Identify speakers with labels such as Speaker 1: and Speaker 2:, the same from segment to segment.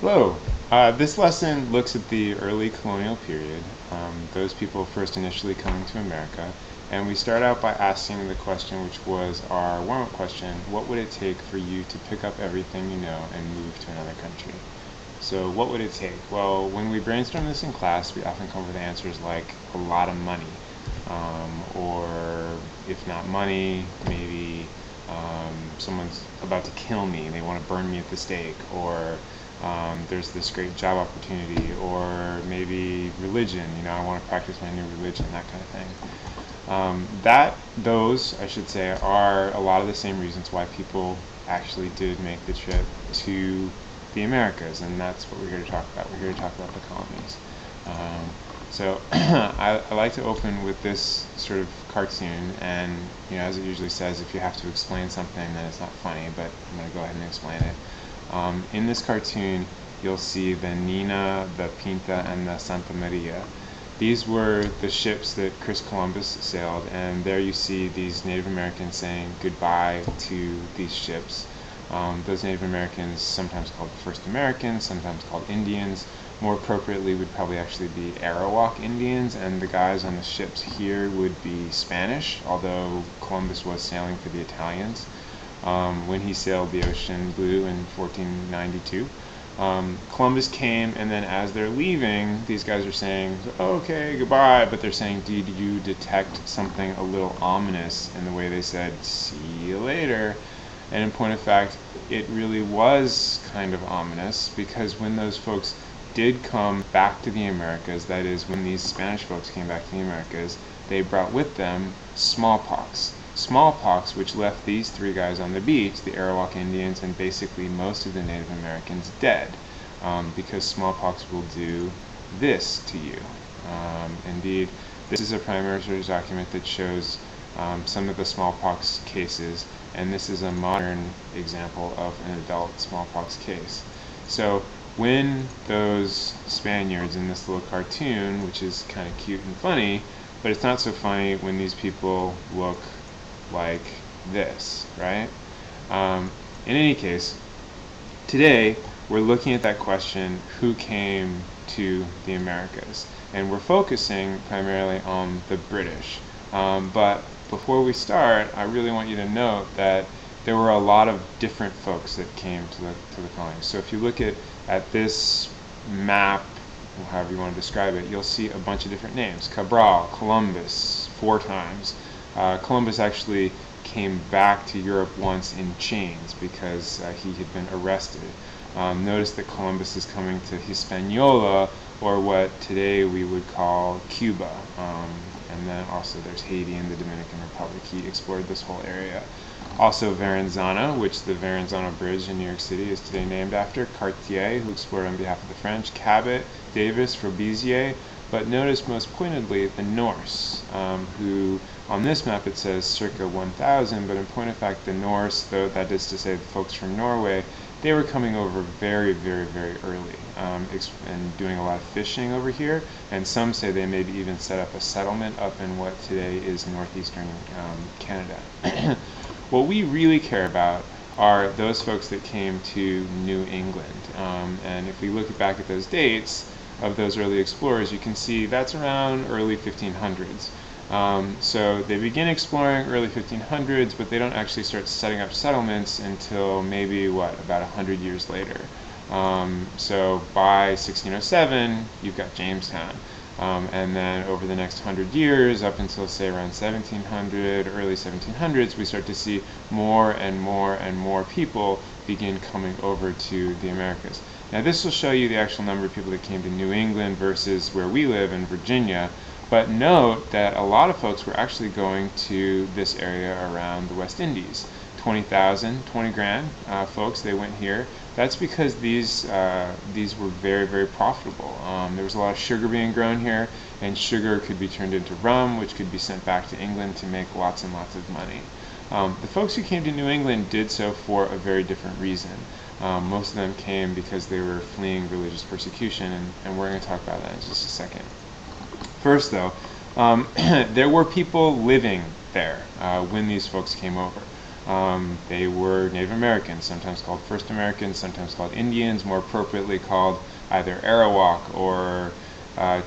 Speaker 1: Hello. This lesson looks at the early colonial period, those people first initially coming to America, and we start out by asking the question which was our warm-up question: what would it take for you to pick up everything you know and move to another country? So what would it take? Well, when we brainstorm this in class, we often come up with answers like a lot of money, or if not money, maybe someone's about to kill me, they want to burn me at the stake, or there's this great job opportunity, or maybe religion, I want to practice my new religion, that kind of thing. Those, I should say, are a lot of the same reasons why people actually did make the trip to the Americas, and that's what we're here to talk about. We're here to talk about the colonies. So I like to open with this sort of cartoon, and as it usually says, if you have to explain something, then it's not funny, but I'm going to go ahead and explain it. In this cartoon, you'll see the Nina, the Pinta, and the Santa Maria. These were the ships that Chris Columbus sailed, and there you see these Native Americans saying goodbye to these ships. Those Native Americans, sometimes called First Americans, sometimes called Indians. More appropriately would probably actually be Arawak Indians, and the guys on the ships here would be Spanish, although Columbus was sailing for the Italians when he sailed the ocean blue in 1492. Columbus came, and then as they're leaving, these guys are saying, okay, goodbye, but they're saying, did you detect something a little ominous in the way they said, see you later? And in point of fact, it really was kind of ominous, because when those folks did come back to the Americas, that is, when these Spanish folks came back to the Americas, they brought with them smallpox. Smallpox, which left these three guys on the beach, the Arawak Indians, and basically most of the Native Americans dead, because smallpox will do this to you. Indeed, this is a primary source document that shows some of the smallpox cases, and this is a modern example of an adult smallpox case. So when those Spaniards in this little cartoon, which is kind of cute and funny, but it's not so funny when these people look like this, right? In any case, today we're looking at that question, who came to the Americas? And we're focusing primarily on the British. But before we start, I really want you to note that there were a lot of different folks that came to the colonies. So if you look at this map, or however you want to describe it, you'll see a bunch of different names. Cabral, Columbus, 4 times. Columbus actually came back to Europe once in chains because he had been arrested. Notice that Columbus is coming to Hispaniola, or what today we would call Cuba. And then also there's Haiti and the Dominican Republic. He explored this whole area. Also Verrazano, which the Verrazano Bridge in New York City is today named after. Cartier, who explored on behalf of the French. Cabot, Davis, Robezier. But notice most pointedly the Norse, who on this map it says circa 1000, but in point of fact the Norse, though that is to say the folks from Norway, they were coming over very, very, very early and doing a lot of fishing over here, and some say they maybe even set up a settlement up in what today is northeastern Canada. What we really care about are those folks that came to New England, and if we look back at those dates of those early explorers, you can see that's around early 1500s. So they begin exploring early 1500s, but they don't actually start setting up settlements until maybe, about 100 years later. So by 1607, you've got Jamestown. And then over the next 100 years, up until say around 1700, early 1700s, we start to see more and more and more people begin coming over to the Americas. Now this will show you the actual number of people that came to New England versus where we live in Virginia, but note that a lot of folks were actually going to this area around the West Indies. 20,000, 20 grand folks, they went here. That's because these were very, very profitable. There was a lot of sugar being grown here, and sugar could be turned into rum, which could be sent back to England to make lots and lots of money. The folks who came to New England did so for a very different reason. Most of them came because they were fleeing religious persecution, and we're going to talk about that in just a second. First, though, there were people living there when these folks came over. They were Native Americans, sometimes called First Americans, sometimes called Indians, more appropriately called either Arawak or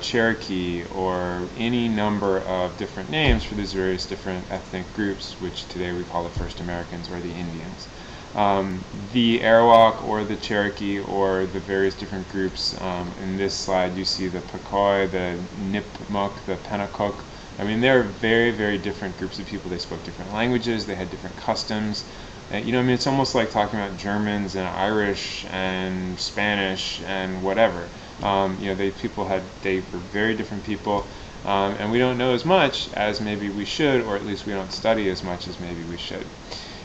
Speaker 1: Cherokee, or any number of different names for these various different ethnic groups, which today we call the First Americans or the Indians. The Arawak or the Cherokee or the various different groups, in this slide you see the Pequot, the Nipmuc, the Pennacook. I mean, they're very, very different groups of people. They spoke different languages, they had different customs. You know, I mean, it's almost like talking about Germans and Irish and Spanish and whatever. You know, they were very different people, and we don't know as much as maybe we should, or at least we don't study as much as maybe we should.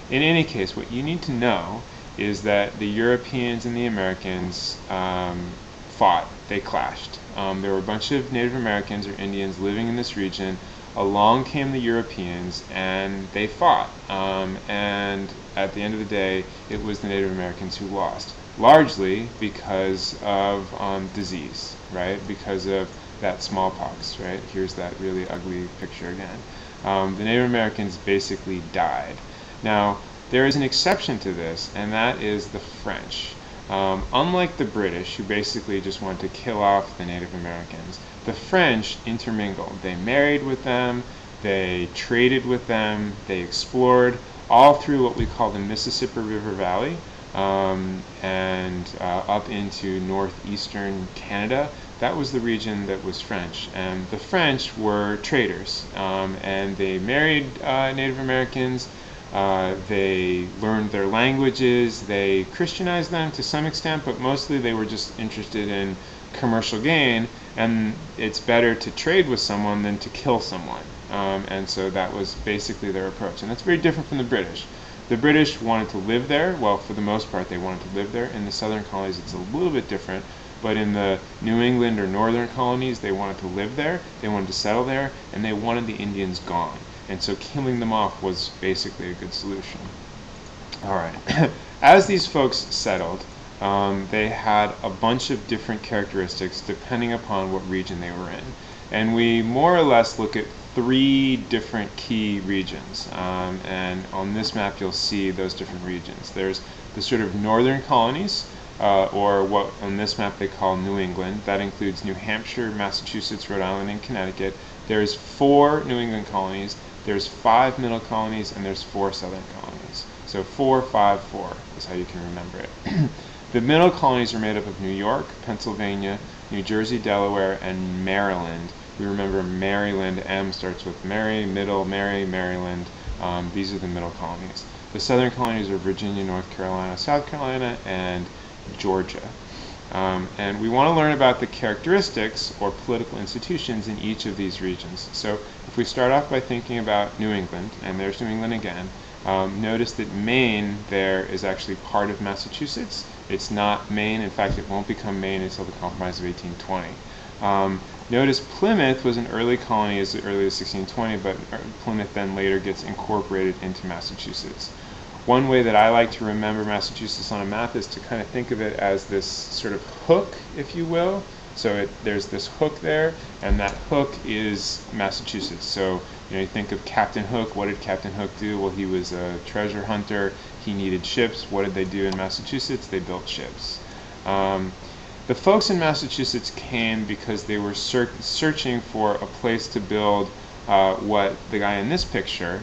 Speaker 1: In any case, what you need to know is that the Europeans and the Americans fought. They clashed. There were a bunch of Native Americans or Indians living in this region. Along came the Europeans and they fought. And at the end of the day, it was the Native Americans who lost, largely because of disease, right? Because of that smallpox, right? Here's that really ugly picture again. The Native Americans basically died. Now, there is an exception to this, and that is the French. Unlike the British, who basically just wanted to kill off the Native Americans, the French intermingled. They married with them, they traded with them, they explored all through what we call the Mississippi River Valley, and up into northeastern Canada. That was the region that was French, and the French were traders, and they married Native Americans. They learned their languages, they Christianized them to some extent, but mostly they were just interested in commercial gain, and it's better to trade with someone than to kill someone. And so that was basically their approach, and that's very different from the British. The British wanted to live there. Well, for the most part, they wanted to live there. In the southern colonies, it's a little bit different, but in the New England or northern colonies, they wanted to live there, they wanted to settle there, and they wanted the Indians gone. And so killing them off was basically a good solution. All right. As these folks settled, they had a bunch of different characteristics depending upon what region they were in. And we more or less look at 3 different key regions. And on this map, you'll see those different regions. There's the sort of northern colonies, or what on this map they call New England. That includes New Hampshire, Massachusetts, Rhode Island, and Connecticut. There's 4 New England colonies. There's 5 middle colonies, and there's 4 southern colonies. So 4, 5, 4 is how you can remember it. The middle colonies are made up of New York, Pennsylvania, New Jersey, Delaware, and Maryland. We remember Maryland, M starts with Mary, middle, Mary, Maryland. These are the middle colonies. The southern colonies are Virginia, North Carolina, South Carolina, and Georgia. And we want to learn about the characteristics or political institutions in each of these regions. So if we start off by thinking about New England, and there's New England again, notice that Maine there is actually part of Massachusetts. It's not Maine. In fact, it won't become Maine until the Compromise of 1820. Notice Plymouth was an early colony as early as 1620, but Plymouth then later gets incorporated into Massachusetts. One way that I like to remember Massachusetts on a map is to kind of think of it as this sort of hook, if you will. So there's this hook there, and that hook is Massachusetts. So you think of Captain Hook. What did Captain Hook do? Well, he was a treasure hunter. He needed ships. What did they do in Massachusetts? They built ships. The folks in Massachusetts came because they were searching for a place to build what the guy in this picture,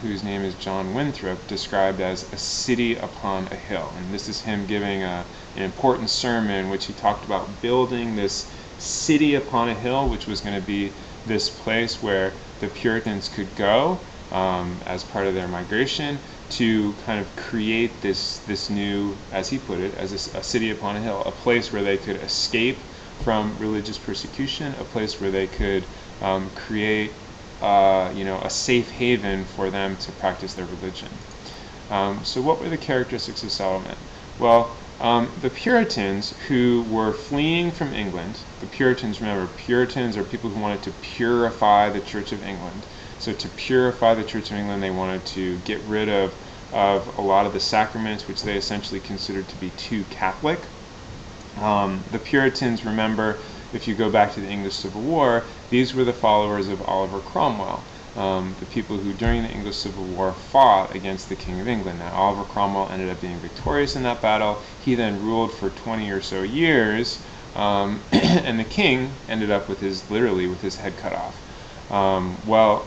Speaker 1: whose name is John Winthrop, described as a city upon a hill. And this is him giving an important sermon in which he talked about building this city upon a hill, which was going to be this place where the Puritans could go as part of their migration to kind of create this new, as he put it, as a city upon a hill, a place where they could escape from religious persecution, a place where they could create a safe haven for them to practice their religion. So what were the characteristics of settlement? Well, the Puritans who were fleeing from England, the Puritans, remember, Puritans are people who wanted to purify the Church of England. So to purify the Church of England, they wanted to get rid of a lot of the sacraments, which they essentially considered to be too Catholic. The Puritans, remember, if you go back to the English Civil War, these were the followers of Oliver Cromwell. the people who during the English Civil War fought against the King of England. Now, Oliver Cromwell ended up being victorious in that battle. He then ruled for 20 or so years, and the king ended up with literally with his head cut off. Well,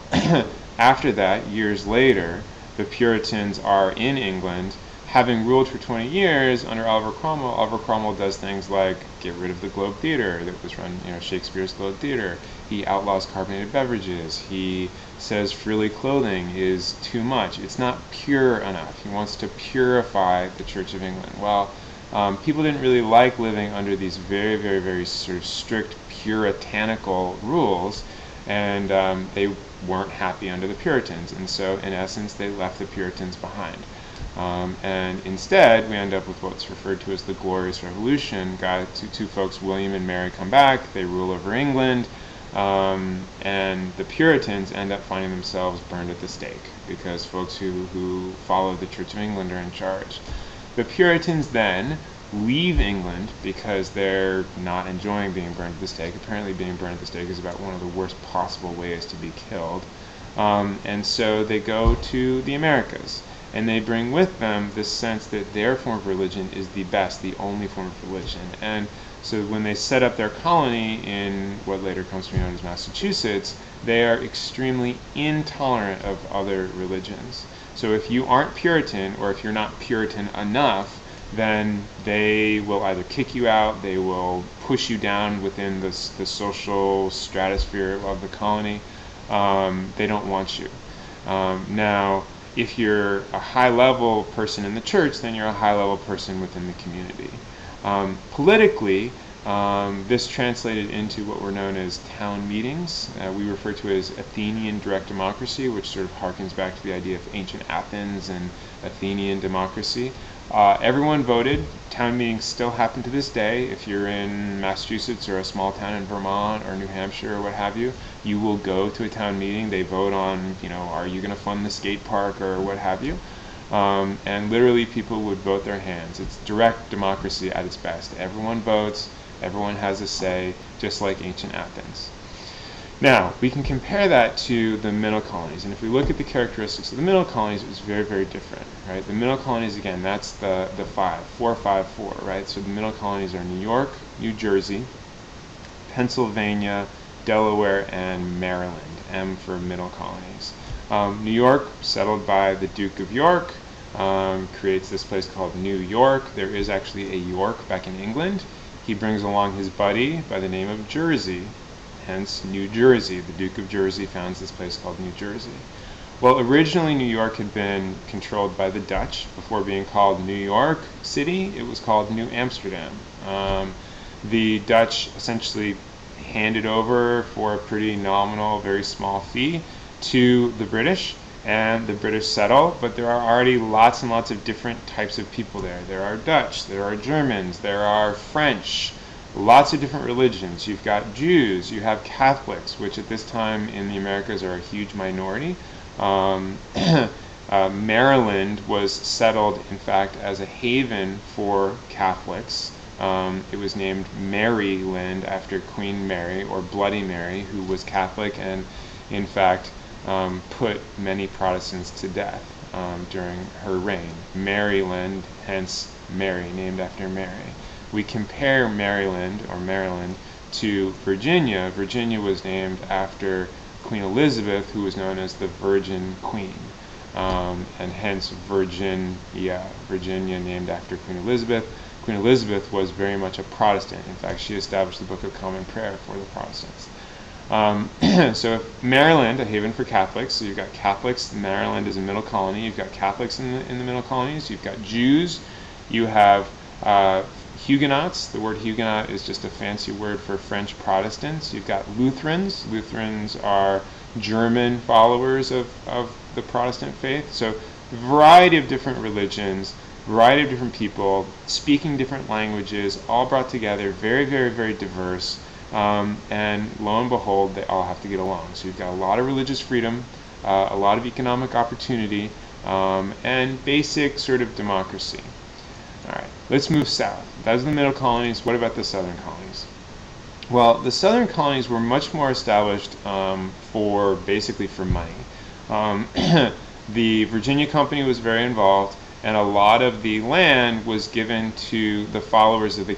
Speaker 1: after that, years later, the Puritans are in England, having ruled for 20 years under Oliver Cromwell. Oliver Cromwell does things like get rid of the Globe Theatre that was run, Shakespeare's Globe Theatre. He outlaws carbonated beverages. He says frilly clothing is too much. It's not pure enough. He wants to purify the Church of England. Well, people didn't really like living under these very, very, very sort of strict puritanical rules, and they weren't happy under the Puritans, and so in essence they left the Puritans behind. And instead we end up with what's referred to as the Glorious Revolution. Two folks, William and Mary, come back, they rule over England, and the Puritans end up finding themselves burned at the stake because folks who follow the Church of England are in charge. The Puritans then leave England because they're not enjoying being burned at the stake. Apparently being burned at the stake is about one of the worst possible ways to be killed. And so they go to the Americas, and they bring with them this sense that their form of religion is the best, the only form of religion. And so when they set up their colony in what later comes to be known as Massachusetts, they are extremely intolerant of other religions. So if you aren't Puritan, or if you're not Puritan enough, then they will either kick you out, they will push you down within the social stratosphere of the colony. They don't want you. Now, if you're a high-level person in the church, then you're a high-level person within the community. Politically, this translated into what were known as town meetings. We refer to it as Athenian direct democracy, which sort of harkens back to the idea of ancient Athens and Athenian democracy. Everyone voted. Town meetings still happen to this day. If you're in Massachusetts or a small town in Vermont or New Hampshire or what have you, you will go to a town meeting. They vote on, are you going to fund the skate park or what have you? And literally people would vote their hands. It's direct democracy at its best. Everyone votes, everyone has a say, just like ancient Athens. Now, we can compare that to the middle colonies, and if we look at the characteristics of the middle colonies, it was very, very different, right? The middle colonies, again, that's the 4, 5, 4, right? So the middle colonies are New York, New Jersey, Pennsylvania, Delaware, and Maryland, M for middle colonies. New York, settled by the Duke of York, creates this place called New York. There is actually a York back in England. He brings along his buddy by the name of Jersey, hence New Jersey. The Duke of Jersey founds this place called New Jersey. Well, originally New York had been controlled by the Dutch. Before being called New York City, it was called New Amsterdam. The Dutch essentially handed over for a pretty nominal, very small fee to the British, and the British settle, but there are already lots and lots of different types of people there. There are Dutch, there are Germans, there are French, lots of different religions. You've got Jews, you have Catholics, which at this time in the Americas are a huge minority. Maryland was settled, in fact, as a haven for Catholics. It was named Maryland after Queen Mary, or Bloody Mary, who was Catholic and, in fact, put many Protestants to death during her reign. Maryland, hence Mary, named after Mary. We compare Maryland to Virginia. Virginia was named after Queen Elizabeth, who was known as the Virgin Queen, and hence Virginia named after Queen Elizabeth. Queen Elizabeth was very much a Protestant. In fact, she established the Book of Common Prayer for the Protestants. So Maryland, a haven for Catholics. So you've got Catholics. Maryland is a middle colony. You've got Catholics in the middle colonies. You've got Jews. You have Huguenots. The word Huguenot is just a fancy word for French Protestants. You've got Lutherans. Lutherans are German followers of the Protestant faith. So a variety of different religions, variety of different people, speaking different languages, all brought together, very, very, very diverse. And lo and behold, they all have to get along. So you've got a lot of religious freedom, a lot of economic opportunity, and basic sort of democracy. All right, let's move south. Those are the middle colonies. What about the southern colonies? Well, the southern colonies were much more established for basically for money. Um, the Virginia Company was very involved, and a lot of the land was given to the followers of the